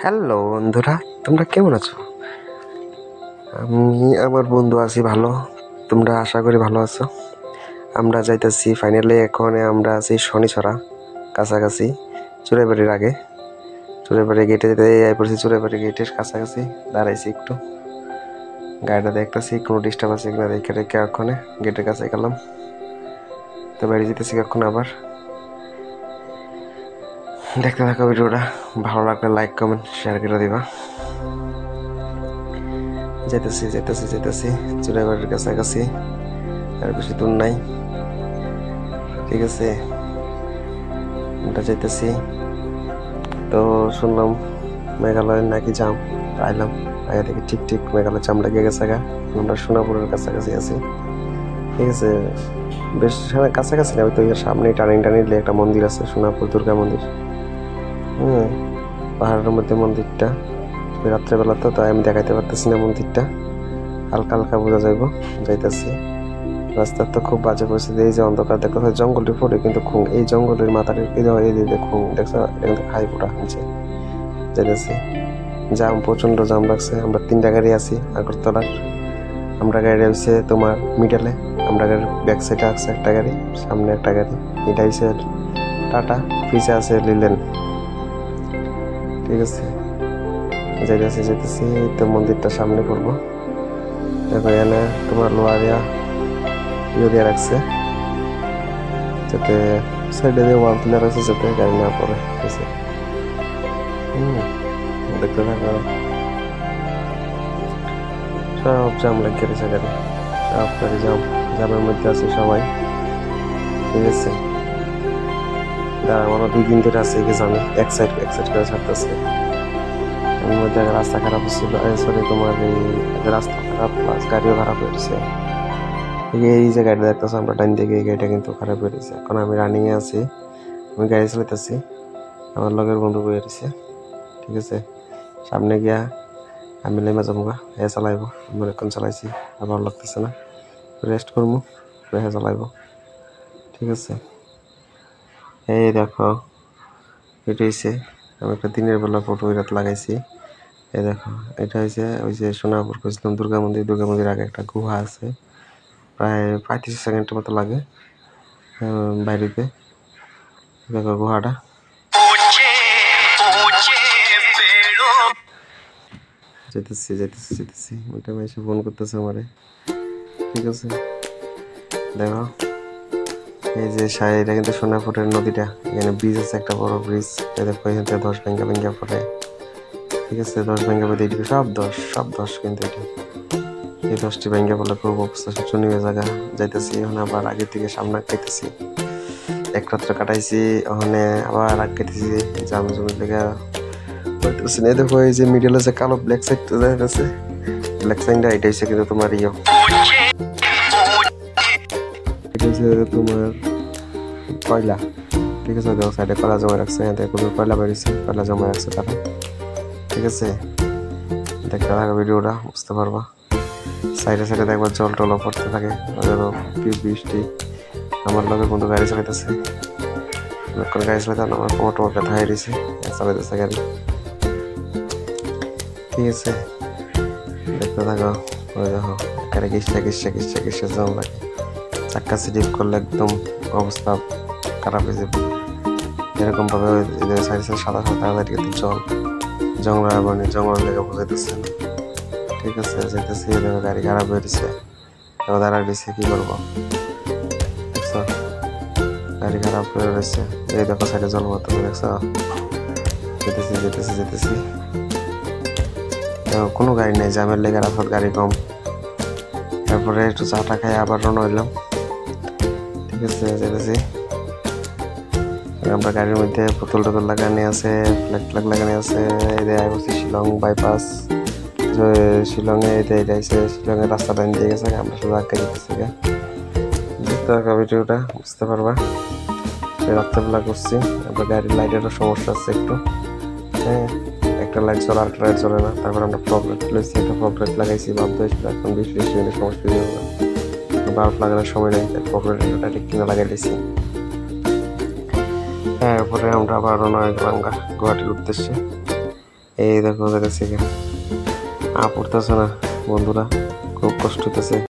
Hello বন্ধুরা, তোমরা কেমন আছো? আমি আমার বন্ধু আছি ভালো। তোমরা আশা করি ভালো আছো। আমরা যাইতেছি ফাইনালি, এখন আমরা আছি শনিছড়া কাছাকাছি, চুড়াইবাড়ির আগে। চুড়াইবাড়ি গেটে যেতে পড়ছি, চুড়াইবাড়ি গেটের কাছাকাছি দাঁড়াইছি একটু, গাড়িটা দেখতেছি কোনো ডিস্টার্ব আছে কিনা দেখে রেখে ওখানে গেটের কাছে গেলাম। তো বাড়ি যেতেছি এখন আবার। দেখতে থাকো ভিডিওটা, ভালো লাগলে লাইক কমেন্ট শেয়ার করে দিবা। যেতেছি চুড়াইবাড়ির কাছাকাছি, আর বেশি দূর নাই। ঠিক আছে, আমরা যেতেছি। তো শুনলাম মেঘালয়ের নাকি জাম, আইলাম আগে থেকে ঠিক মেঘালয় জাম লেগে গেছে গা। আমরা সোনাপুরের কাছাকাছি আছি। ঠিক আছে, বেশ কাছাকাছি না, তো সামনে টার্নিং একটা মন্দির আছে, সোনাপুর দুর্গা মন্দির। পাহাড়ের মধ্যে মন্দিরটা, রাত্রেবেলা তো তাই আমি দেখাইতে পারতেছি না মন্দিরটা, হালকা হালকা বোঝা যাইতেছি। রাস্তার তো খুব বাজে পরিস্থিতি, এই যে অন্ধকার দেখতে জঙ্গলটি পড়ে, কিন্তু খুং এই জঙ্গলের মাথাটা এই দিকে খুং দেখছো, এখান থেকে হাই পুরা নিচে যাইতেছি। জাম, প্রচন্ড জাম লাগছে। আমরা 3টা গাড়ি আছি আগরতলার। আমরা গাড়ি হচ্ছে তোমার মিডলে, আমরা গাড়ির ব্যাক সাইডে আছে একটা গাড়ি, সামনে একটা গাড়ি। এটা হচ্ছে টাটা, পিছে আছে লিলেন। ঠিক আছে, যাইতেছি তো মন্দিরটা সামনে পড়বো। দেখো এখানে তোমার লোহারিয়া দিয়ে রাখছে, যাতে সাইডে দিয়ে ওয়াল তুলে রাখছে যাতে গাড়ি না পড়ে। ঠিক আছে, দেখতে থাকো। সব জাম লাগিয়ে গেছে গাড়ি, সব গাড়ি জামের মধ্যে আছে সবাই। ঠিক আছে, আমারও 2 দিন ধরে আছে এই জামে, এক সাইড করে ছাড়তেছে। এর মধ্যে রাস্তা খারাপ ছিল, সরি তোমার এই রাস্তা খারাপ প্লাস গাড়িও খারাপ হয়েছে। এই যে গাড়ি দেখতেছো আমরা ডাইন দিকে, এই গাড়িটা কিন্তু খারাপ হয়েছে। এখন আমি রানিং এ আছি, আমি গাড়ি চালাইতেছি, আমার লগের বন্ধু বয়ে রয়েছে। ঠিক আছে, সামনে গিয়া আমি নেমে যাবো গা, হে চালাইব। আমি অনেকক্ষণ চালাইছি, আর ভালো লাগতেছে না, রেস্ট করবো, হে চালাইব। ঠিক আছে, এই দেখো এটা হয়েছে, আমি একটা দিনের বেলা ফটো এটা লাগাইছি। এই দেখো, এটা হয়েছে ওই যে সোনাপুর কইছিলাম দুর্গা মন্দির আগে একটা গুহা আছে, প্রায় 35 সেকেন্ডের মতো লাগে বাইরেতে। দেখো গুহাটা, যেতেছি ওইটা এসে ফোন করতেছে আমারে। ঠিক আছে, দেখো এই যে এটা কিন্তু সোনাপুরের নদীটা, এখানে ব্রিজ আছে, একটা বড় ব্রিজ। দেখো এখান থেকে 10 ভেঙ্গা পড়ে। ঠিক আছে, 10 ভেঙ্গা পড়ে, এইদিকে সব 10 কিন্তু এটা এই 10টি ভেঙ্গা পড়লে খুব অবস্থা শোচনীয় জায়গা। যাইতেছি এখন আবার আগের থেকে সামনে খাইতেছি, এক রাত্রে কাটাইছি, ওখানে আবার আগ খাইতেছি জাম জমির লেগে বলতেছি না। দেখো এই যে মিডলে যে কালো ব্ল্যাক সাইড আছে, ব্ল্যাক সাইডটা এটা হচ্ছে কিন্তু তোমার এটা হচ্ছে তোমার কয়লা। ঠিক আছে, দেখো সাইডে কয়লা জমা রাখছে, দেখো কয়লা বেরিয়েছে, কয়লা জমা রাখছে তারা। ঠিক আছে, দেখতে থাকো ভিডিওটা, বুঝতে পারবা। সাইডে দেখবা জল টল পড়তে থাকে, বৃষ্টি। আমার লোকের বন্ধু গাড়ি চালাইতেছে, গাড়ি চালাইতে আমার কোমর ব্যথা হয়ে গেছে, চালাইতেছে গাড়ি। ঠিক আছে, দেখতে থাকো। ওই দেখো এখানে কিসটা জল লাগে, চাক্কা স্লিপ করলে একদম অবস্থা খারাপ হয়ে যাবে। এরকম ভাবে সাইড সাদা কিন্তু জঙ্গল লেগে বোঝাইতেছে না। ঠিক আছে, যেতেছি, দেখো গাড়ি খারাপ হয়ে দিচ্ছে, দাঁড়া দিচ্ছে, কি করবো? দেখছো গাড়ি খারাপ হয়ে রয়েছে, এই দেখো সাইডে জল পড়তেছে, দেখছো। যেতেছি কোনো গাড়ি নেই, জামের লেগে রাস্তার গাড়ি কম। তারপরে একটু চাটা খাই আবার রওনা হইলাম। ঠিক আছে, যেতেছি। আমরা গাড়ির মধ্যে বোতল টোতল লাগানো আছে, ফ্ল্যাগ লাগানো আছে। এই যে বলছি শিলং বাইপাস, শিলংয়ে এটা হচ্ছে শিলংয়ের রাস্তা লাইন দিয়ে গেছে, আমরা শুধু আগে যেতেছি। দেখতে থাকো ভিডিওটা, বুঝতে পারবা। রাত্রেবেলা করছি, আমরা গাড়ির লাইটেরও সমস্যা আছে একটু। হ্যাঁ, একটা লাইট চলে, আরেকটা লাইট চলে না। তারপর আমরা ফগ লাইট তুলেছি, একটা ফগ লাইট লাগাইছি, বাধ্য হয়েছিল। এখন 20 মিনিটের সমস্যা হয়ে যাবে, বাল্ব লাগানোর সময় নেই, ফগ লাইটটা ঠিক কিনা লাগাই দিয়েছি। হ্যাঁ, এরপরে আমরা আবার রওনা হয়ে গেলাম গুয়াহাটির উদ্দেশ্যে। এই দেখো দেখেছি, পড়তেছে না বন্ধুরা, খুব কষ্ট হতেছে।